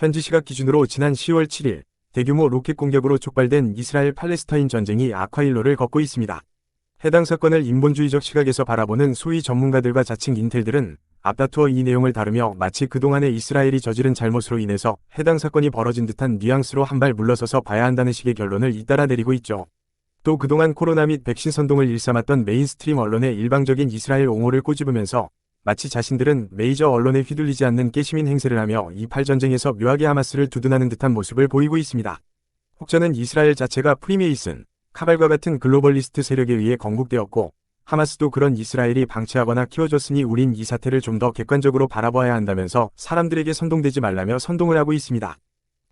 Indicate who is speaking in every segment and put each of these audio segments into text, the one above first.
Speaker 1: 현지 시각 기준으로 지난 10월 7일 대규모 로켓 공격으로 촉발된 이스라엘 팔레스타인 전쟁이 악화일로를 걷고 있습니다. 해당 사건을 인본주의적 시각에서 바라보는 소위 전문가들과 자칭 인텔들은 앞다투어 이 내용을 다루며 마치 그동안의 이스라엘이 저지른 잘못으로 인해서 해당 사건이 벌어진 듯한 뉘앙스로 한 발 물러서서 봐야 한다는 식의 결론을 잇따라 내리고 있죠. 또 그동안 코로나 및 백신 선동을 일삼았던 메인스트림 언론의 일방적인 이스라엘 옹호를 꼬집으면서 마치 자신들은 메이저 언론에 휘둘리지 않는 깨시민 행세를 하며 이 팔전쟁에서 묘하게 하마스를 두둔하는 듯한 모습을 보이고 있습니다. 혹자는 이스라엘 자체가 프리메이슨, 카발과 같은 글로벌리스트 세력에 의해 건국되었고 하마스도 그런 이스라엘이 방치하거나 키워줬으니 우린 이 사태를 좀 더 객관적으로 바라봐야 한다면서 사람들에게 선동되지 말라며 선동을 하고 있습니다.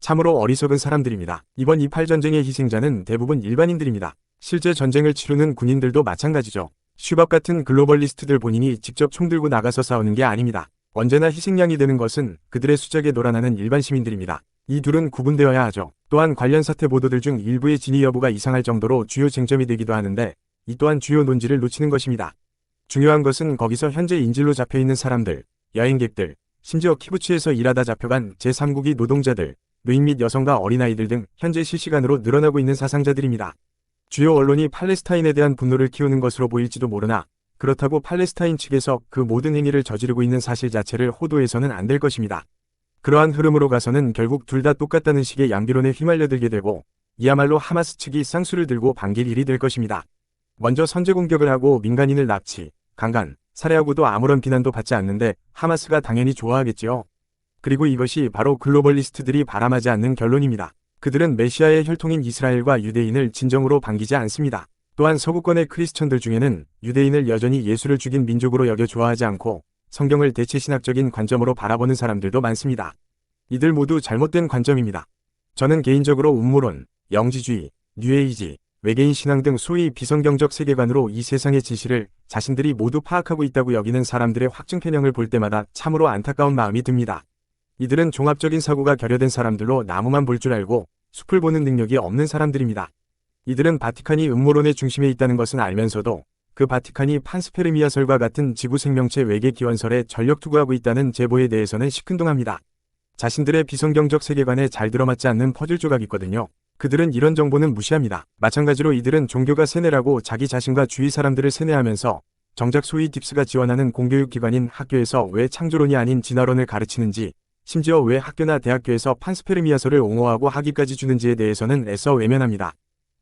Speaker 1: 참으로 어리석은 사람들입니다. 이번 이 팔전쟁의 희생자는 대부분 일반인들입니다. 실제 전쟁을 치르는 군인들도 마찬가지죠. 슈밥 같은 글로벌리스트들 본인이 직접 총 들고 나가서 싸우는 게 아닙니다. 언제나 희생양이 되는 것은 그들의 수작에 놀아나는 일반 시민들입니다. 이 둘은 구분되어야 하죠. 또한 관련 사태 보도들 중 일부의 진위 여부가 이상할 정도로 주요 쟁점이 되기도 하는데 이 또한 주요 논지를 놓치는 것입니다. 중요한 것은 거기서 현재 인질로 잡혀있는 사람들, 여행객들, 심지어 키부츠에서 일하다 잡혀간 제3국의 노동자들, 노인 및 여성과 어린아이들 등 현재 실시간으로 늘어나고 있는 사상자들입니다. 주요 언론이 팔레스타인에 대한 분노를 키우는 것으로 보일지도 모르나 그렇다고 팔레스타인 측에서 그 모든 행위를 저지르고 있는 사실 자체를 호도해서는 안 될 것입니다. 그러한 흐름으로 가서는 결국 둘 다 똑같다는 식의 양비론에 휘말려들게 되고 이야말로 하마스 측이 쌍수를 들고 반길 일이 될 것입니다. 먼저 선제 공격을 하고 민간인을 납치, 강간, 살해하고도 아무런 비난도 받지 않는데 하마스가 당연히 좋아하겠지요. 그리고 이것이 바로 글로벌리스트들이 바람하지 않는 결론입니다. 그들은 메시아의 혈통인 이스라엘과 유대인을 진정으로 반기지 않습니다. 또한 서구권의 크리스천들 중에는 유대인을 여전히 예수를 죽인 민족으로 여겨 좋아하지 않고 성경을 대체신학적인 관점으로 바라보는 사람들도 많습니다. 이들 모두 잘못된 관점입니다. 저는 개인적으로 음모론, 영지주의, 뉴에이지, 외계인 신앙 등 소위 비성경적 세계관으로 이 세상의 진실을 자신들이 모두 파악하고 있다고 여기는 사람들의 확증 편향을 볼 때마다 참으로 안타까운 마음이 듭니다. 이들은 종합적인 사고가 결여된 사람들로 나무만 볼 줄 알고 숲을 보는 능력이 없는 사람들입니다. 이들은 바티칸이 음모론의 중심에 있다는 것은 알면서도 그 바티칸이 판스페르미아설과 같은 지구 생명체 외계 기원설에 전력 투구하고 있다는 제보에 대해서는 시큰둥합니다. 자신들의 비성경적 세계관에 잘 들어맞지 않는 퍼즐 조각이 있거든요. 그들은 이런 정보는 무시합니다. 마찬가지로 이들은 종교가 세뇌라고 자기 자신과 주위 사람들을 세뇌하면서 정작 소위 딥스가 지원하는 공교육기관인 학교에서 왜 창조론이 아닌 진화론을 가르치는지, 심지어 왜 학교나 대학교에서 판스페르미아설을 옹호하고 학위까지 주는지에 대해서는 애써 외면합니다.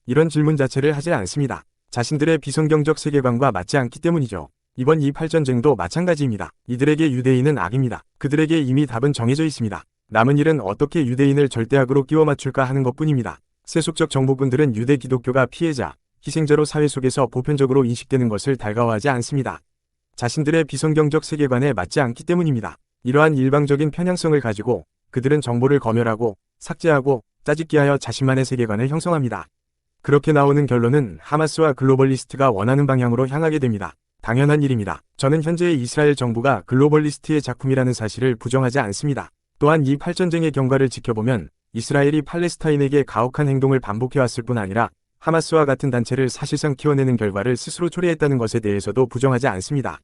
Speaker 1: 이런 질문 자체를 하지 않습니다. 자신들의 비성경적 세계관과 맞지 않기 때문이죠. 이번 이 팔전쟁도 마찬가지입니다. 이들에게 유대인은 악입니다. 그들에게 이미 답은 정해져 있습니다. 남은 일은 어떻게 유대인을 절대악으로 끼워 맞출까 하는 것뿐입니다. 세속적 정보군들은 유대 기독교가 피해자, 희생자로 사회 속에서 보편적으로 인식되는 것을 달가워하지 않습니다. 자신들의 비성경적 세계관에 맞지 않기 때문입니다. 이러한 일방적인 편향성을 가지고 그들은 정보를 검열하고 삭제하고 짜집기하여 자신만의 세계관을 형성합니다. 그렇게 나오는 결론은 하마스와 글로벌리스트가 원하는 방향으로 향하게 됩니다. 당연한 일입니다. 저는 현재의 이스라엘 정부가 글로벌리스트의 작품이라는 사실을 부정하지 않습니다. 또한 이 팔전쟁의 경과를 지켜보면 이스라엘이 팔레스타인에게 가혹한 행동을 반복해왔을 뿐 아니라 하마스와 같은 단체를 사실상 키워내는 결과를 스스로 초래했다는 것에 대해서도 부정하지 않습니다.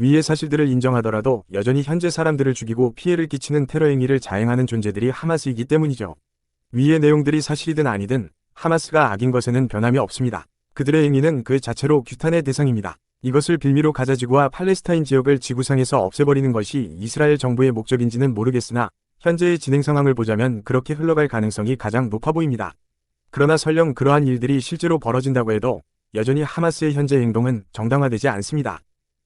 Speaker 1: 위의 사실들을 인정하더라도 여전히 현재 사람들을 죽이고 피해를 끼치는 테러 행위를 자행하는 존재들이 하마스이기 때문이죠. 위의 내용들이 사실이든 아니든 하마스가 악인 것에는 변함이 없습니다. 그들의 행위는 그 자체로 규탄의 대상입니다. 이것을 빌미로 가자지구와 팔레스타인 지역을 지구상에서 없애버리는 것이 이스라엘 정부의 목적인지는 모르겠으나 현재의 진행 상황을 보자면 그렇게 흘러갈 가능성이 가장 높아 보입니다. 그러나 설령 그러한 일들이 실제로 벌어진다고 해도 여전히 하마스의 현재 행동은 정당화되지 않습니다.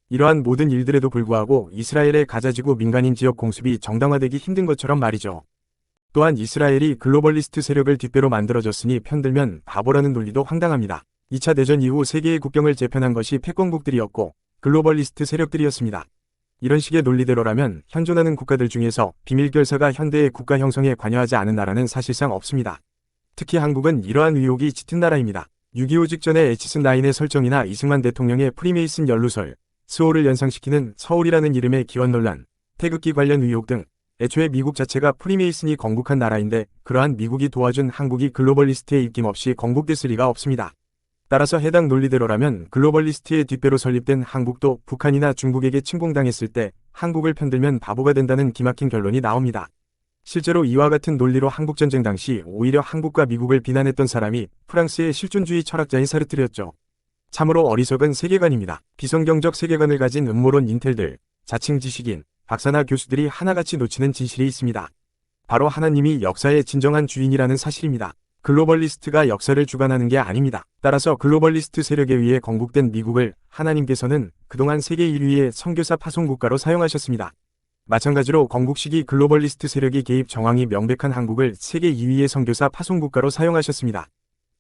Speaker 1: 이러한 모든 일들에도 불구하고 이스라엘의 가자지구 민간인 지역 공습이 정당화되기 힘든 것처럼 말이죠. 또한 이스라엘이 글로벌리스트 세력을 뒷배로 만들어졌으니 편들면 바보라는 논리도 황당합니다. 2차 대전 이후 세계의 국경을 재편한 것이 패권국들이었고 글로벌리스트 세력들이었습니다. 이런 식의 논리대로라면 현존하는 국가들 중에서 비밀결사가 현대의 국가 형성에 관여하지 않은 나라는 사실상 없습니다. 특히 한국은 이러한 의혹이 짙은 나라입니다. 6.25 직전의 에치슨 9의 설정이나 이승만 대통령의 프리메이슨 연루설, 스호를 연상시키는 서울이라는 이름의 기원 논란, 태극기 관련 의혹 등 애초에 미국 자체가 프리메이슨이 건국한 나라인데 그러한 미국이 도와준 한국이 글로벌리스트에 입김없이 건국됐을 리가 없습니다. 따라서 해당 논리대로라면 글로벌리스트의 뒷배로 설립된 한국도 북한이나 중국에게 침공당했을 때 한국을 편들면 바보가 된다는 기막힌 결론이 나옵니다. 실제로 이와 같은 논리로 한국전쟁 당시 오히려 한국과 미국을 비난했던 사람이 프랑스의 실존주의 철학자인 사르트르였죠. 참으로 어리석은 세계관입니다. 비성경적 세계관을 가진 음모론 인텔들, 자칭 지식인, 박사나 교수들이 하나같이 놓치는 진실이 있습니다. 바로 하나님이 역사의 진정한 주인이라는 사실입니다. 글로벌리스트가 역사를 주관하는 게 아닙니다. 따라서 글로벌리스트 세력에 의해 건국된 미국을 하나님께서는 그동안 세계 1위의 선교사 파송국가로 사용하셨습니다. 마찬가지로 건국 시기 글로벌리스트 세력이 개입 정황이 명백한 한국을 세계 2위의 선교사 파송국가로 사용하셨습니다.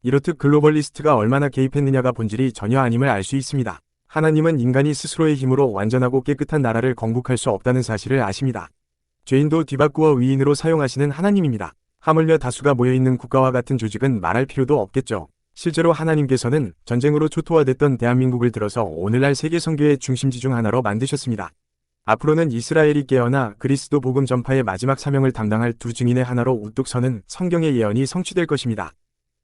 Speaker 1: 이렇듯 글로벌리스트가 얼마나 개입했느냐가 본질이 전혀 아님을 알 수 있습니다. 하나님은 인간이 스스로의 힘으로 완전하고 깨끗한 나라를 건국할 수 없다는 사실을 아십니다. 죄인도 뒤바꾸어 위인으로 사용하시는 하나님입니다. 하물며 다수가 모여있는 국가와 같은 조직은 말할 필요도 없겠죠. 실제로 하나님께서는 전쟁으로 초토화됐던 대한민국을 들어서 오늘날 세계 선교의 중심지 중 하나로 만드셨습니다. 앞으로는 이스라엘이 깨어나 그리스도 복음 전파의 마지막 사명을 담당할 두 증인의 하나로 우뚝 서는 성경의 예언이 성취될 것입니다.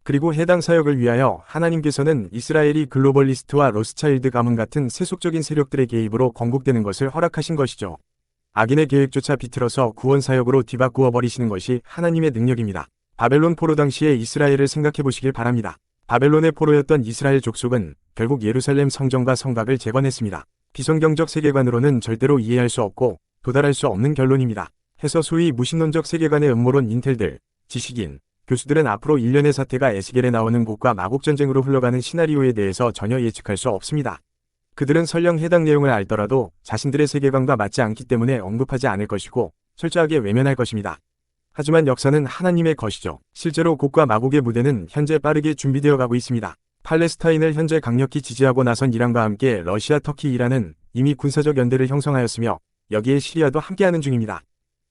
Speaker 1: 그리고 해당 사역을 위하여 하나님께서는 이스라엘이 글로벌리스트와 로스차일드 가문 같은 세속적인 세력들의 개입으로 건국되는 것을 허락하신 것이죠. 악인의 계획조차 비틀어서 구원 사역으로 뒤바꾸어 버리시는 것이 하나님의 능력입니다. 바벨론 포로 당시의 이스라엘을 생각해 보시길 바랍니다. 바벨론의 포로였던 이스라엘 족속은 결국 예루살렘 성전과 성곽을 재건했습니다. 비성경적 세계관으로는 절대로 이해할 수 없고 도달할 수 없는 결론입니다. 해서 소위 무신론적 세계관의 음모론 인텔들, 지식인, 교수들은 앞으로 일련의 사태가 에스겔에 나오는 곡과 마곡 전쟁으로 흘러가는 시나리오에 대해서 전혀 예측할 수 없습니다. 그들은 설령 해당 내용을 알더라도 자신들의 세계관과 맞지 않기 때문에 언급하지 않을 것이고 철저하게 외면할 것입니다. 하지만 역사는 하나님의 것이죠. 실제로 곡과 마곡의 무대는 현재 빠르게 준비되어 가고 있습니다. 팔레스타인을 현재 강력히 지지하고 나선 이란과 함께 러시아, 터키, 이란은 이미 군사적 연대를 형성하였으며 여기에 시리아도 함께하는 중입니다.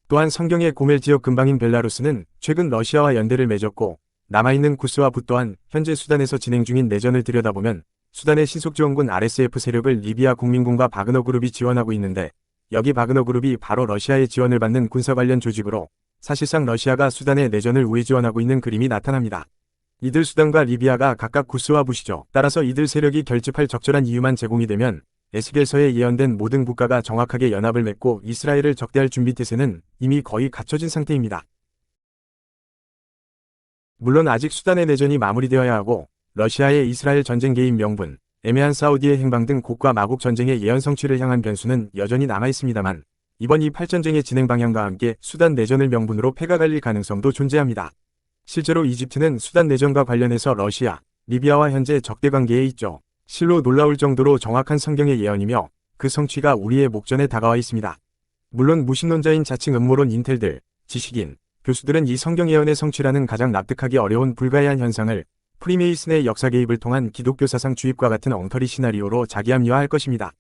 Speaker 1: 또한 성경의 고멜 지역 근방인 벨라루스는 최근 러시아와 연대를 맺었고 남아있는 구스와 붓 또한 현재 수단에서 진행 중인 내전을 들여다보면 수단의 신속지원군 RSF 세력을 리비아 국민군과 바그너 그룹이 지원하고 있는데 여기 바그너 그룹이 바로 러시아의 지원을 받는 군사 관련 조직으로 사실상 러시아가 수단의 내전을 우회 지원하고 있는 그림이 나타납니다. 이들 수단과 리비아가 각각 구스와 붓이죠. 따라서 이들 세력이 결집할 적절한 이유만 제공이 되면 에스겔서에 예언된 모든 국가가 정확하게 연합을 맺고 이스라엘을 적대할 준비태세는 이미 거의 갖춰진 상태입니다. 물론 아직 수단의 내전이 마무리되어야 하고 러시아의 이스라엘 전쟁 개입 명분, 애매한 사우디의 행방 등 곡과 마곡 전쟁의 예언 성취를 향한 변수는 여전히 남아있습니다만 이번 이 8전쟁의 진행 방향과 함께 수단 내전을 명분으로 패가 갈릴 가능성도 존재합니다. 실제로 이집트는 수단 내전과 관련해서 러시아, 리비아와 현재 적대 관계에 있죠. 실로 놀라울 정도로 정확한 성경의 예언이며 그 성취가 우리의 목전에 다가와 있습니다. 물론 무신론자인 자칭 음모론 인텔들, 지식인, 교수들은 이 성경 예언의 성취라는 가장 납득하기 어려운 불가해한 현상을 프리메이슨의 역사 개입을 통한 기독교 사상 주입과 같은 엉터리 시나리오로 자기합리화할 것입니다.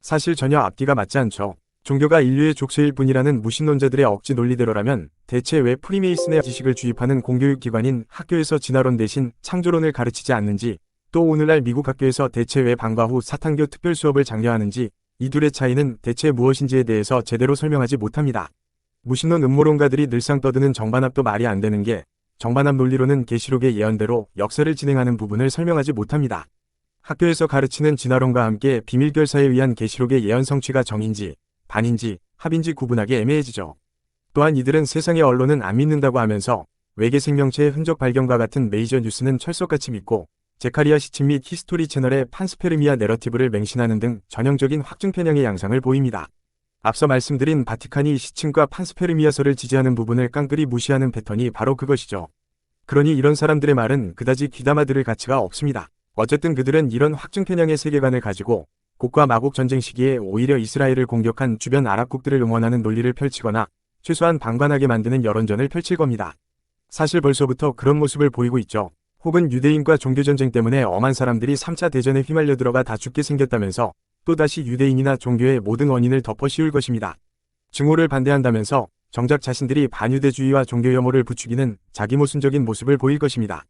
Speaker 1: 사실 전혀 앞뒤가 맞지 않죠. 종교가 인류의 족쇄일 뿐이라는 무신론자들의 억지 논리대로라면 대체 왜 프리메이슨의 지식을 주입하는 공교육기관인 학교에서 진화론 대신 창조론을 가르치지 않는지, 또 오늘날 미국 학교에서 대체 왜 방과 후 사탄교 특별 수업을 장려하는지 이 둘의 차이는 대체 무엇인지에 대해서 제대로 설명하지 못합니다. 무신론 음모론가들이 늘상 떠드는 정반합도 말이 안 되는 게 정반합 논리로는 계시록의 예언대로 역사를 진행하는 부분을 설명하지 못합니다. 학교에서 가르치는 진화론과 함께 비밀결사에 의한 계시록의 예언 성취가 정인지 반인지 합인지 구분하기 애매해지죠. 또한 이들은 세상의 언론은 안 믿는다고 하면서 외계 생명체의 흔적 발견과 같은 메이저 뉴스는 철석같이 믿고 제카리아 시침 및 히스토리 채널의 판스페르미아 내러티브를 맹신하는 등 전형적인 확증 편향의 양상을 보입니다. 앞서 말씀드린 바티칸이 시침과 판스페르미아서를 지지하는 부분을 깡그리 무시하는 패턴이 바로 그것이죠. 그러니 이런 사람들의 말은 그다지 귀담아 들을 가치가 없습니다. 어쨌든 그들은 이런 확증 편향의 세계관을 가지고 곡과 마곡 전쟁 시기에 오히려 이스라엘을 공격한 주변 아랍국들을 응원하는 논리를 펼치거나 최소한 방관하게 만드는 여론전을 펼칠 겁니다. 사실 벌써부터 그런 모습을 보이고 있죠. 혹은 유대인과 종교전쟁 때문에 엄한 사람들이 3차 대전에 휘말려 들어가 다 죽게 생겼다면서 또다시 유대인이나 종교의 모든 원인을 덮어 씌울 것입니다. 증오를 반대한다면서 정작 자신들이 반유대주의와 종교 혐오를 부추기는 자기 모순적인 모습을 보일 것입니다.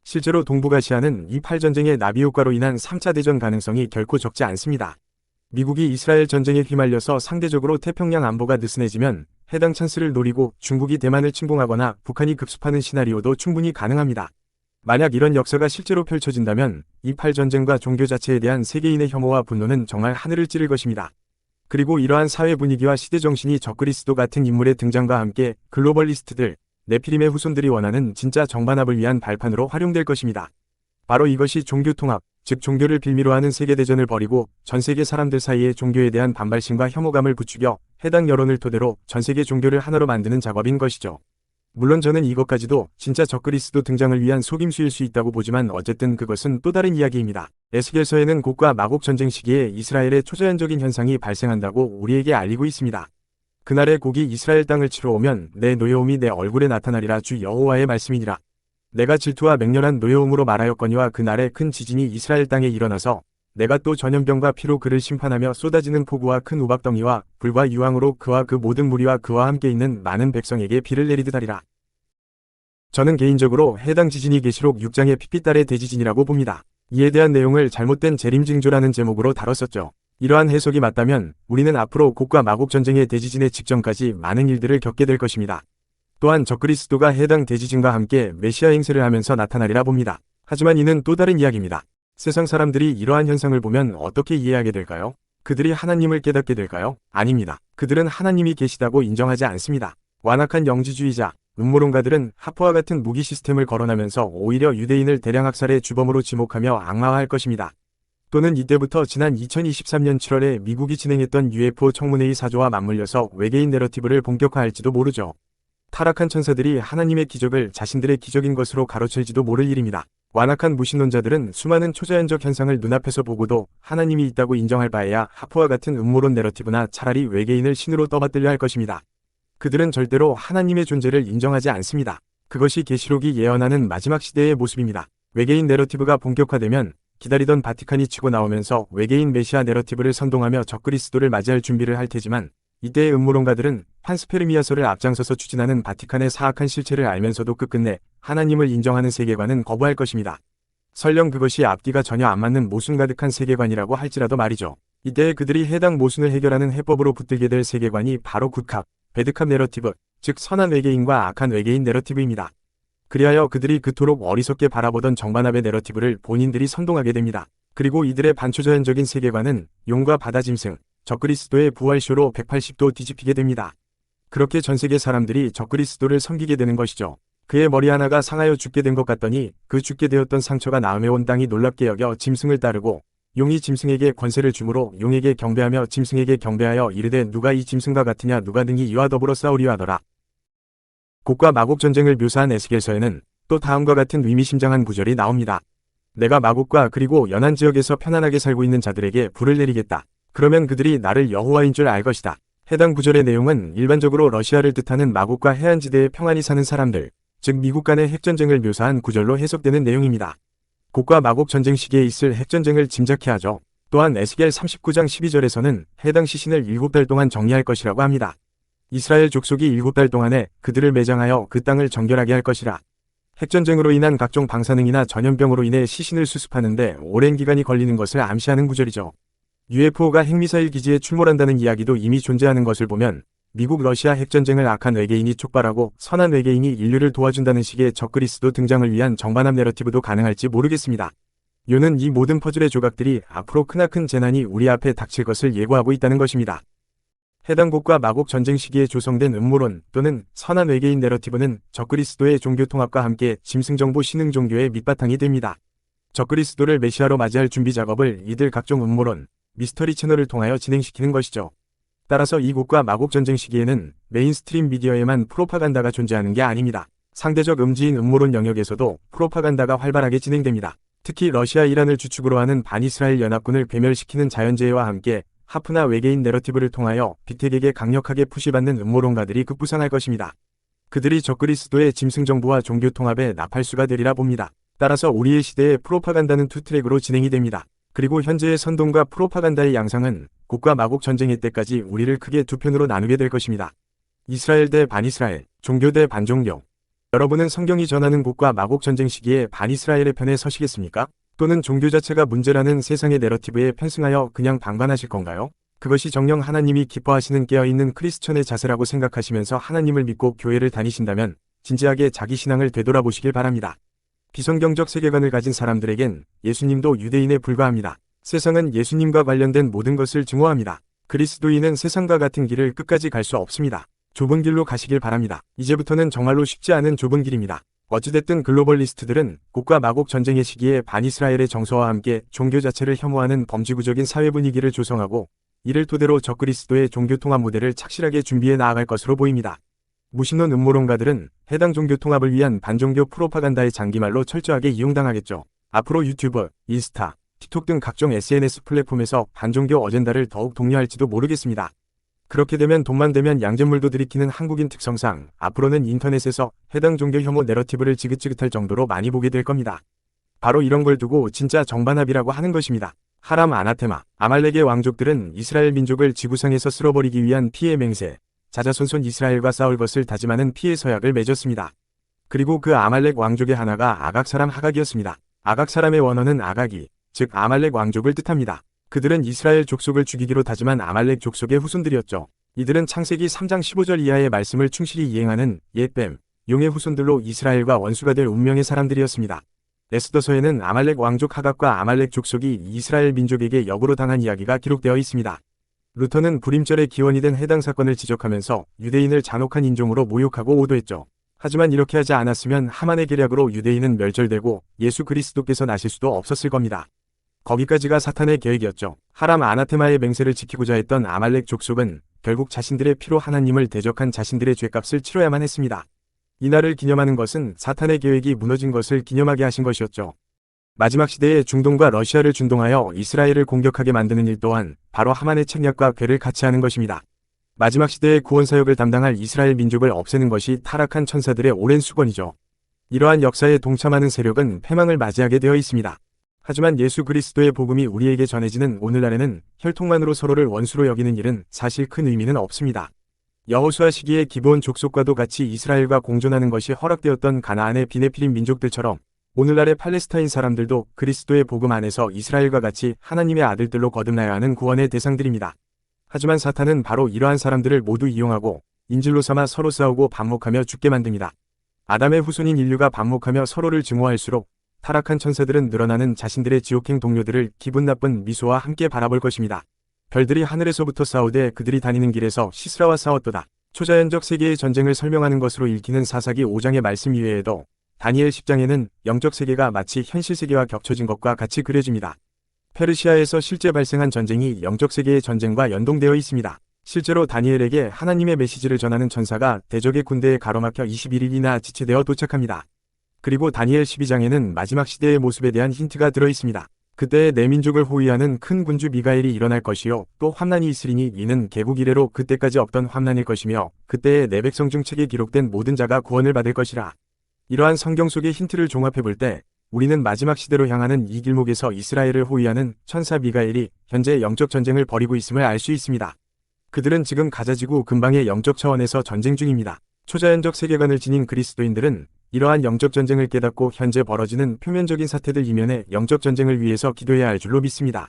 Speaker 1: 실제로 동북아시아는 이 8전쟁의 나비 효과로 인한 3차 대전 가능성이 결코 적지 않습니다. 미국이 이스라엘 전쟁에 휘말려서 상대적으로 태평양 안보가 느슨해지면 해당 찬스를 노리고 중국이 대만을 침공하거나 북한이 급습하는 시나리오도 충분히 가능합니다. 만약 이런 역사가 실제로 펼쳐진다면 이 8전쟁과 종교 자체에 대한 세계인의 혐오와 분노는 정말 하늘을 찌를 것입니다. 그리고 이러한 사회 분위기와 시대 정신이 적그리스도 같은 인물의 등장과 함께 글로벌리스트들, 네피림의 후손들이 원하는 진짜 정반합을 위한 발판으로 활용될 것입니다. 바로 이것이 종교 통합, 즉 종교를 빌미로 하는 세계대전을 벌이고 전 세계 사람들 사이에 종교에 대한 반발심과 혐오감을 부추겨 해당 여론을 토대로 전 세계 종교를 하나로 만드는 작업인 것이죠. 물론 저는 이것까지도 진짜 적그리스도 등장을 위한 속임수일 수 있다고 보지만 어쨌든 그것은 또 다른 이야기입니다. 에스겔서에는 곡과 마곡 전쟁 시기에 이스라엘의 초자연적인 현상이 발생한다고 우리에게 알리고 있습니다. 그날에 곡이 이스라엘 땅을 치러 오면 내 노여움이 내 얼굴에 나타나리라 주 여호와의 말씀이니라. 내가 질투와 맹렬한 노여움으로 말하였거니와 그날에 큰 지진이 이스라엘 땅에 일어나서 내가 또 전염병과 피로 그를 심판하며 쏟아지는 폭우와 큰 우박덩이와 불과 유황으로 그와 그 모든 무리와 그와 함께 있는 많은 백성에게 비를 내리듯 하리라. 저는 개인적으로 해당 지진이 계시록 6장의 피피달의 대지진이라고 봅니다. 이에 대한 내용을 잘못된 재림징조라는 제목으로 다뤘었죠. 이러한 해석이 맞다면 우리는 앞으로 곡과 마곡 전쟁의 대지진의 직전까지 많은 일들을 겪게 될 것입니다. 또한 적그리스도가 해당 대지진과 함께 메시아 행세를 하면서 나타나리라 봅니다. 하지만 이는 또 다른 이야기입니다. 세상 사람들이 이러한 현상을 보면 어떻게 이해하게 될까요? 그들이 하나님을 깨닫게 될까요? 아닙니다. 그들은 하나님이 계시다고 인정하지 않습니다. 완악한 영지주의자, 음모론가들은 하프와 같은 무기 시스템을 거론하면서 오히려 유대인을 대량 학살의 주범으로 지목하며 악마화할 것입니다. 또는 이때부터 지난 2023년 7월에 미국이 진행했던 UFO 청문회의 사조와 맞물려서 외계인 내러티브를 본격화할지도 모르죠. 타락한 천사들이 하나님의 기적을 자신들의 기적인 것으로 가로챌지도 모를 일입니다. 완악한 무신론자들은 수많은 초자연적 현상을 눈앞에서 보고도 하나님이 있다고 인정할 바에야 하프와 같은 음모론 내러티브나 차라리 외계인을 신으로 떠받들려 할 것입니다. 그들은 절대로 하나님의 존재를 인정하지 않습니다. 그것이 계시록이 예언하는 마지막 시대의 모습입니다. 외계인 내러티브가 본격화되면 기다리던 바티칸이 치고 나오면서 외계인 메시아 내러티브를 선동하며 적그리스도를 맞이할 준비를 할 테지만 이때의 음모론가들은 판스페르미아서를 앞장서서 추진하는 바티칸의 사악한 실체를 알면서도 끝끝내 하나님을 인정하는 세계관은 거부할 것입니다. 설령 그것이 앞뒤가 전혀 안 맞는 모순 가득한 세계관이라고 할지라도 말이죠. 이때 그들이 해당 모순을 해결하는 해법으로 붙들게 될 세계관이 바로 굿캅, 배드캅 내러티브, 즉 선한 외계인과 악한 외계인 내러티브입니다. 그리하여 그들이 그토록 어리석게 바라보던 정반합의 내러티브를 본인들이 선동하게 됩니다. 그리고 이들의 반초자연적인 세계관은 용과 바다 짐승, 적그리스도의 부활쇼로 180도 뒤집히게 됩니다. 그렇게 전세계 사람들이 적그리스도를 섬기게 되는 것이죠. 그의 머리 하나가 상하여 죽게 된 것 같더니 그 죽게 되었던 상처가 나음에 온 땅이 놀랍게 여겨 짐승을 따르고 용이 짐승에게 권세를 주므로 용에게 경배하며 짐승에게 경배하여 이르되 누가 이 짐승과 같으냐 누가 능히 이와 더불어 싸우리요 하더라. 곡과 마곡 전쟁을 묘사한 에스겔서에는 또 다음과 같은 의미심장한 구절이 나옵니다. 내가 마곡과 그리고 연안 지역에서 편안하게 살고 있는 자들에게 불을 내리겠다. 그러면 그들이 나를 여호와인 줄 알 것이다. 해당 구절의 내용은 일반적으로 러시아를 뜻하는 마곡과 해안지대에 평안히 사는 사람들, 즉 미국 간의 핵전쟁을 묘사한 구절로 해석되는 내용입니다. 곡과 마곡 전쟁 시기에 있을 핵전쟁을 짐작케 하죠. 또한 에스겔 39장 12절에서는 해당 시신을 7달 동안 정리할 것이라고 합니다. 이스라엘 족속이 7달 동안에 그들을 매장하여 그 땅을 정결하게 할 것이라. 핵전쟁으로 인한 각종 방사능이나 전염병으로 인해 시신을 수습하는데 오랜 기간이 걸리는 것을 암시하는 구절이죠. UFO가 핵미사일 기지에 출몰한다는 이야기도 이미 존재하는 것을 보면 미국 러시아 핵전쟁을 악한 외계인이 촉발하고 선한 외계인이 인류를 도와준다는 식의 적그리스도 등장을 위한 정반합 내러티브도 가능할지 모르겠습니다. 요는 이 모든 퍼즐의 조각들이 앞으로 크나큰 재난이 우리 앞에 닥칠 것을 예고하고 있다는 것입니다. 해당 곡과 마곡 전쟁 시기에 조성된 음모론 또는 선한 외계인 내러티브는 적그리스도의 종교 통합과 함께 짐승정보 신흥 종교의 밑바탕이 됩니다. 적그리스도를 메시아로 맞이할 준비 작업을 이들 각종 음모론, 미스터리 채널을 통하여 진행시키는 것이죠. 따라서 이 곡과 마곡 전쟁 시기에는 메인스트림 미디어에만 프로파간다가 존재하는 게 아닙니다. 상대적 음지인 음모론 영역에서도 프로파간다가 활발하게 진행됩니다. 특히 러시아 이란을 주축으로 하는 반이스라엘 연합군을 괴멸시키는 자연재해와 함께 하프나 외계인 내러티브를 통하여 빅텍에게 강력하게 푸시받는 음모론가들이 급부상할 것입니다. 그들이 적그리스도의 짐승정부와 종교 통합의 나팔수가 되리라 봅니다. 따라서 우리의 시대의 프로파간다는 투 트랙으로 진행이 됩니다. 그리고 현재의 선동과 프로파간다의 양상은 곡과 마곡 전쟁의 때까지 우리를 크게 두 편으로 나누게 될 것입니다. 이스라엘 대 반이스라엘, 종교 대 반종교. 여러분은 성경이 전하는 곡과 마곡 전쟁 시기에 반이스라엘의 편에 서시겠습니까? 또는 종교 자체가 문제라는 세상의 내러티브에 편승하여 그냥 방관하실 건가요? 그것이 정녕 하나님이 기뻐하시는 깨어있는 크리스천의 자세라고 생각하시면서 하나님을 믿고 교회를 다니신다면 진지하게 자기 신앙을 되돌아보시길 바랍니다. 비성경적 세계관을 가진 사람들에겐 예수님도 유대인에 불과합니다. 세상은 예수님과 관련된 모든 것을 증오합니다. 그리스도인은 세상과 같은 길을 끝까지 갈 수 없습니다. 좁은 길로 가시길 바랍니다. 이제부터는 정말로 쉽지 않은 좁은 길입니다. 어찌됐든 글로벌리스트들은 곡과 마곡 전쟁의 시기에 반이스라엘의 정서와 함께 종교 자체를 혐오하는 범지구적인 사회 분위기를 조성하고 이를 토대로 적그리스도의 종교 통합 모델을 착실하게 준비해 나아갈 것으로 보입니다. 무신론 음모론가들은 해당 종교 통합을 위한 반종교 프로파간다의 장기말로 철저하게 이용당하겠죠. 앞으로 유튜브, 인스타, 틱톡 등 각종 SNS 플랫폼에서 반종교 어젠다를 더욱 독려할지도 모르겠습니다. 그렇게 되면 돈만 되면 양잿물도 들이키는 한국인 특성상 앞으로는 인터넷에서 해당 종교 혐오 내러티브를 지긋지긋할 정도로 많이 보게 될 겁니다. 바로 이런 걸 두고 진짜 정반합이라고 하는 것입니다. 하람 아나테마, 아말렉의 왕족들은 이스라엘 민족을 지구상에서 쓸어버리기 위한 피해 맹세, 자자손손 이스라엘과 싸울 것을 다짐하는 피해 서약을 맺었습니다. 그리고 그 아말렉 왕족의 하나가 아각 사람 하각이었습니다. 아각 사람의 원어는 아각이, 즉 아말렉 왕족을 뜻합니다. 그들은 이스라엘 족속을 죽이기로 다짐한 아말렉 족속의 후손들이었죠. 이들은 창세기 3장 15절 이하의 말씀을 충실히 이행하는 옛뱀, 용의 후손들로 이스라엘과 원수가 될 운명의 사람들이었습니다. 에스더서에는 아말렉 왕족 하각과 아말렉 족속이 이스라엘 민족에게 역으로 당한 이야기가 기록되어 있습니다. 루터는 불임절의 기원이 된 해당 사건을 지적하면서 유대인을 잔혹한 인종으로 모욕하고 오도했죠. 하지만 이렇게 하지 않았으면 하만의 계략으로 유대인은 멸절되고 예수 그리스도께서 나실 수도 없었을 겁니다. 거기까지가 사탄의 계획이었죠. 하람 아나테마의 맹세를 지키고자 했던 아말렉 족속은 결국 자신들의 피로 하나님을 대적한 자신들의 죄값을 치러야만 했습니다. 이날을 기념하는 것은 사탄의 계획이 무너진 것을 기념하게 하신 것이었죠. 마지막 시대에 중동과 러시아를 준동하여 이스라엘을 공격하게 만드는 일 또한 바로 하만의 책략과 궤를 같이 하는 것입니다. 마지막 시대의 구원사역을 담당할 이스라엘 민족을 없애는 것이 타락한 천사들의 오랜 수건이죠. 이러한 역사에 동참하는 세력은 패망을 맞이하게 되어 있습니다. 하지만 예수 그리스도의 복음이 우리에게 전해지는 오늘날에는 혈통만으로 서로를 원수로 여기는 일은 사실 큰 의미는 없습니다. 여호수아 시기에 기브온 족속과도 같이 이스라엘과 공존하는 것이 허락되었던 가나안의 비네피림 민족들처럼 오늘날의 팔레스타인 사람들도 그리스도의 복음 안에서 이스라엘과 같이 하나님의 아들들로 거듭나야 하는 구원의 대상들입니다. 하지만 사탄은 바로 이러한 사람들을 모두 이용하고 인질로 삼아 서로 싸우고 반목하며 죽게 만듭니다. 아담의 후손인 인류가 반목하며 서로를 증오할수록 타락한 천사들은 늘어나는 자신들의 지옥행 동료들을 기분 나쁜 미소와 함께 바라볼 것입니다. 별들이 하늘에서부터 싸우되 그들이 다니는 길에서 시스라와 싸웠도다. 초자연적 세계의 전쟁을 설명하는 것으로 읽히는 사사기 5장의 말씀 이외에도 다니엘 10장에는 영적 세계가 마치 현실 세계와 겹쳐진 것과 같이 그려집니다. 페르시아에서 실제 발생한 전쟁이 영적 세계의 전쟁과 연동되어 있습니다. 실제로 다니엘에게 하나님의 메시지를 전하는 천사가 대적의 군대에 가로막혀 21일이나 지체되어 도착합니다. 그리고 다니엘 12장에는 마지막 시대의 모습에 대한 힌트가 들어있습니다. 그때의 내 민족을 호위하는 큰 군주 미가엘이 일어날 것이요 또 환난이 있으리니 이는 개국 이래로 그때까지 없던 환난일 것이며 그때의 내 백성 중 책에 기록된 모든 자가 구원을 받을 것이라. 이러한 성경 속의 힌트를 종합해 볼 때 우리는 마지막 시대로 향하는 이 길목에서 이스라엘을 호위하는 천사 미가엘이 현재 영적 전쟁을 벌이고 있음을 알 수 있습니다. 그들은 지금 가자지구 근방의 영적 차원에서 전쟁 중입니다. 초자연적 세계관을 지닌 그리스도인들은 이러한 영적 전쟁을 깨닫고 현재 벌어지는 표면적인 사태들 이면에 영적 전쟁을 위해서 기도해야 할 줄로 믿습니다.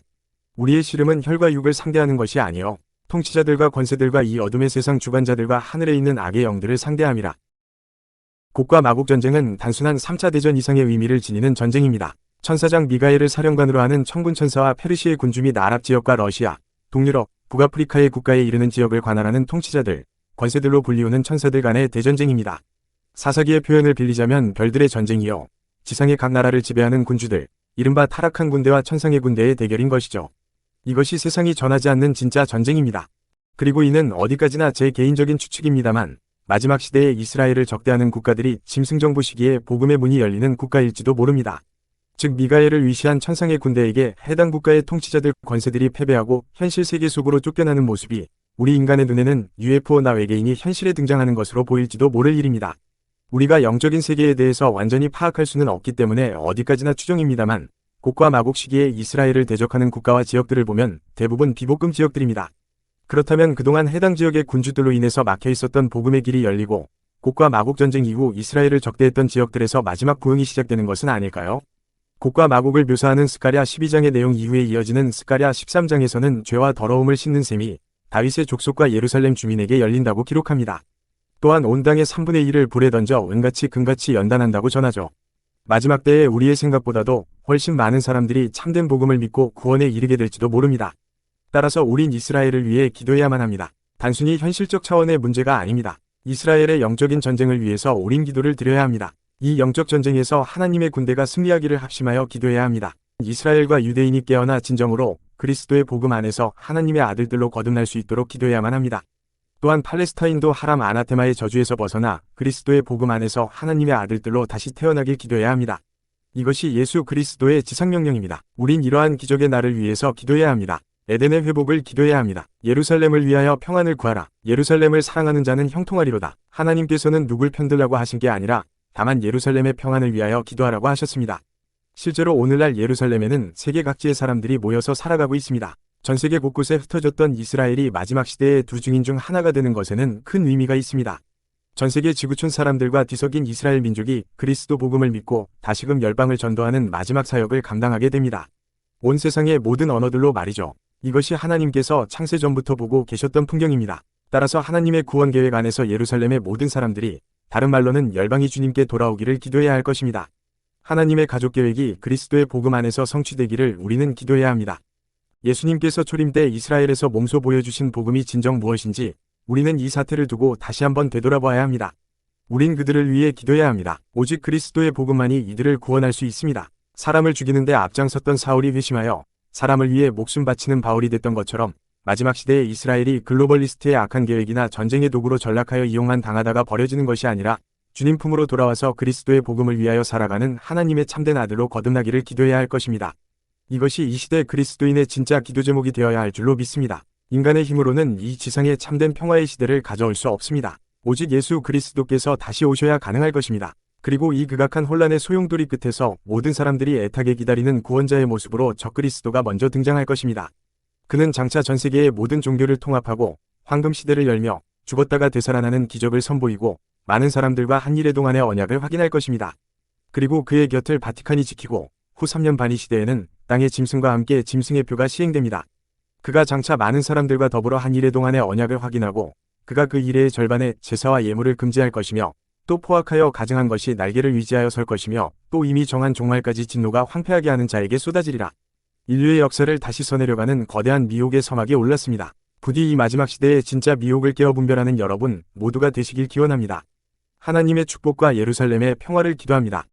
Speaker 1: 우리의 씨름은 혈과 육을 상대하는 것이 아니요 통치자들과 권세들과 이 어둠의 세상 주관자들과 하늘에 있는 악의 영들을 상대함이라. 곡과 마곡 전쟁은 단순한 3차 대전 이상의 의미를 지니는 전쟁입니다. 천사장 미가엘을 사령관으로 하는 천군 천사와 페르시의 군주 및 아랍 지역과 러시아, 동유럽, 북아프리카의 국가에 이르는 지역을 관할하는 통치자들, 권세들로 불리우는 천사들 간의 대전쟁입니다. 사사기의 표현을 빌리자면 별들의 전쟁이요 지상의 각 나라를 지배하는 군주들, 이른바 타락한 군대와 천상의 군대의 대결인 것이죠. 이것이 세상이 전하지 않는 진짜 전쟁입니다. 그리고 이는 어디까지나 제 개인적인 추측입니다만 마지막 시대에 이스라엘을 적대하는 국가들이 짐승정부 시기에 복음의 문이 열리는 국가일지도 모릅니다. 즉 미가엘을 위시한 천상의 군대에게 해당 국가의 통치자들 권세들이 패배하고 현실 세계 속으로 쫓겨나는 모습이 우리 인간의 눈에는 UFO나 외계인이 현실에 등장하는 것으로 보일지도 모를 일입니다. 우리가 영적인 세계에 대해서 완전히 파악할 수는 없기 때문에 어디까지나 추정입니다만 곡과 마곡 시기에 이스라엘을 대적하는 국가와 지역들을 보면 대부분 비복음 지역들입니다. 그렇다면 그동안 해당 지역의 군주들로 인해서 막혀 있었던 복음의 길이 열리고 곡과 마곡 전쟁 이후 이스라엘을 적대했던 지역들에서 마지막 부흥이 시작되는 것은 아닐까요? 곡과 마곡을 묘사하는 스가랴 12장의 내용 이후에 이어지는 스가랴 13장에서는 죄와 더러움을 씻는 셈이 다윗의 족속과 예루살렘 주민에게 열린다고 기록합니다. 또한 온 땅의 3분의 1을 불에 던져 은같이 금같이 연단한다고 전하죠. 마지막 때에 우리의 생각보다도 훨씬 많은 사람들이 참된 복음을 믿고 구원에 이르게 될지도 모릅니다. 따라서 우린 이스라엘을 위해 기도해야만 합니다. 단순히 현실적 차원의 문제가 아닙니다. 이스라엘의 영적인 전쟁을 위해서 우린 기도를 드려야 합니다. 이 영적 전쟁에서 하나님의 군대가 승리하기를 합심하여 기도해야 합니다. 이스라엘과 유대인이 깨어나 진정으로 그리스도의 복음 안에서 하나님의 아들들로 거듭날 수 있도록 기도해야만 합니다. 또한 팔레스타인도 하람 아나테마의 저주에서 벗어나 그리스도의 복음 안에서 하나님의 아들들로 다시 태어나길 기도해야 합니다. 이것이 예수 그리스도의 지상명령입니다. 우린 이러한 기적의 날을 위해서 기도해야 합니다. 에덴의 회복을 기도해야 합니다. 예루살렘을 위하여 평안을 구하라. 예루살렘을 사랑하는 자는 형통하리로다. 하나님께서는 누굴 편들라고 하신 게 아니라 다만 예루살렘의 평안을 위하여 기도하라고 하셨습니다. 실제로 오늘날 예루살렘에는 세계 각지의 사람들이 모여서 살아가고 있습니다. 전 세계 곳곳에 흩어졌던 이스라엘이 마지막 시대의 두 증인 중 하나가 되는 것에는 큰 의미가 있습니다. 전 세계 지구촌 사람들과 뒤섞인 이스라엘 민족이 그리스도 복음을 믿고 다시금 열방을 전도하는 마지막 사역을 감당하게 됩니다. 온 세상의 모든 언어들로 말이죠. 이것이 하나님께서 창세 전부터 보고 계셨던 풍경입니다. 따라서 하나님의 구원 계획 안에서 예루살렘의 모든 사람들이 다른 말로는 열방이 주님께 돌아오기를 기도해야 할 것입니다. 하나님의 가족 계획이 그리스도의 복음 안에서 성취되기를 우리는 기도해야 합니다. 예수님께서 초림 때 이스라엘에서 몸소 보여주신 복음이 진정 무엇인지 우리는 이 사태를 두고 다시 한번 되돌아봐야 합니다. 우린 그들을 위해 기도해야 합니다. 오직 그리스도의 복음만이 이들을 구원할 수 있습니다. 사람을 죽이는데 앞장섰던 사울이 회심하여 사람을 위해 목숨 바치는 바울이 됐던 것처럼 마지막 시대에 이스라엘이 글로벌리스트의 악한 계획이나 전쟁의 도구로 전락하여 이용만 당하다가 버려지는 것이 아니라 주님 품으로 돌아와서 그리스도의 복음을 위하여 살아가는 하나님의 참된 아들로 거듭나기를 기도해야 할 것입니다. 이것이 이 시대 그리스도인의 진짜 기도 제목이 되어야 할 줄로 믿습니다. 인간의 힘으로는 이 지상에 참된 평화의 시대를 가져올 수 없습니다. 오직 예수 그리스도께서 다시 오셔야 가능할 것입니다. 그리고 이 극악한 혼란의 소용돌이 끝에서 모든 사람들이 애타게 기다리는 구원자의 모습으로 적그리스도가 먼저 등장할 것입니다. 그는 장차 전 세계의 모든 종교를 통합하고 황금 시대를 열며 죽었다가 되살아나는 기적을 선보이고 많은 사람들과 한일의 동안의 언약을 확인할 것입니다. 그리고 그의 곁을 바티칸이 지키고 후 3년 반이 시대에는 땅의 짐승과 함께 짐승의 표가 시행됩니다. 그가 장차 많은 사람들과 더불어 한일의 동안의 언약을 확인하고 그가 그 일의 절반의 제사와 예물을 금지할 것이며 또 포악하여 가증한 것이 날개를 위지하여 설 것이며 또 이미 정한 종말까지 진노가 황폐하게 하는 자에게 쏟아지리라. 인류의 역사를 다시 써내려가는 거대한 미혹의 서막이 올랐습니다. 부디 이 마지막 시대에 진짜 미혹을 깨어 분별하는 여러분 모두가 되시길 기원합니다. 하나님의 축복과 예루살렘의 평화를 기도합니다.